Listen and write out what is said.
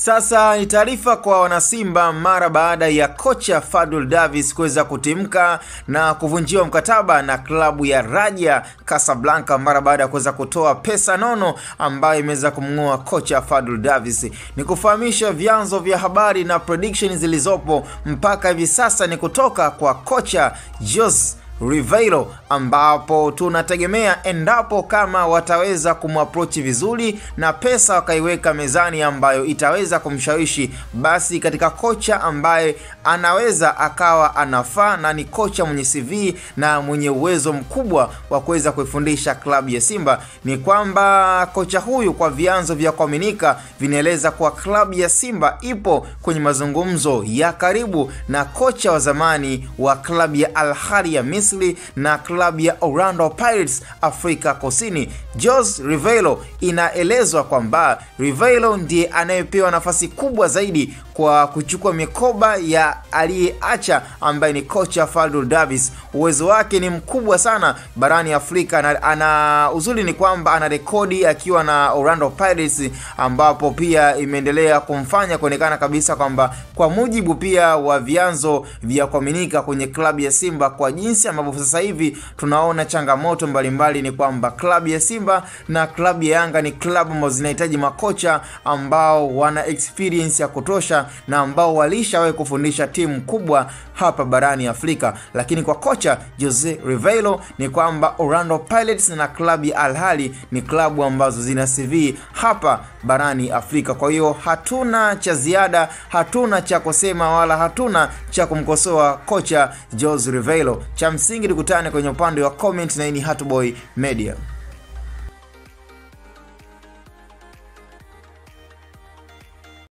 Sasa ni taarifa kwa wanasimba mara baada ya kocha Fadlu Davis kuweza kutimka na kuvunjiwa mkataba na klabu ya Raja Casablanca mara baada ya kuweza kutoa pesa nono ambayo imeweza kumngoa kocha Fadlu Davis. Ni kufahamisha vyanzo vya habari na predictions zilizopo mpaka hivi sasa ni kutoka kwa kocha Jose Riveiro, ambapo tunategemea endapo kama wataweza kumapproach vizuri na pesa wakaiweka mezani ambayo itaweza kumshawishi, basi katika kocha ambaye anaweza akawa anafaa na ni kocha mwenye CV na mwenye uwezo mkubwa wa kuweza kuifundisha klabu ya Simba, ni kwamba kocha huyu kwa vyanzo vya kuaminika vinaeleza kwa klabu ya Simba ipo kwenye mazungumzo ya karibu na kocha wa zamani wa klabu ya Al Ahly ya Misri na klabu ya Orlando Pirates Afrika Kusini. Jose Riveiro, inaelezwa kwamba Riveiro ndiye anayepewa nafasi kubwa zaidi kwa kuchukua mikoba ya aliyeacha ambaye ni kocha Fadlu Davis. Uwezo wake ni mkubwa sana barani Afrika na ana uzuri ni kwamba ana rekodi akiwa na Orlando Pirates, ambapo pia imeendelea kumfanya kuonekana kabisa kwamba kwa mujibu pia wa vyanzo vya kuaminika kwenye klabu ya Simba, kwa jinsi ambavyo sasa hivi tunaona changamoto mbalimbali, ni kwamba klabu ya Simba na klabu ya Yanga ni klabu ambazo zinahitaji makocha ambao wana experience ya kutosha na ambao walishawahi kufundisha timu kubwa hapa barani Afrika. Lakini kwa kocha Jose Riveiro ni kwamba Orlando Pirates na klabu ya Al Ahly ni klabu ambazo zina CV hapa barani Afrika. Kwa hiyo hatuna cha ziada, hatuna cha kusema wala hatuna cha kumkosoa kocha Jose Riveiro. Cha msingi tukutane kwenye upande wa comment, na hii ni Hatboy Media.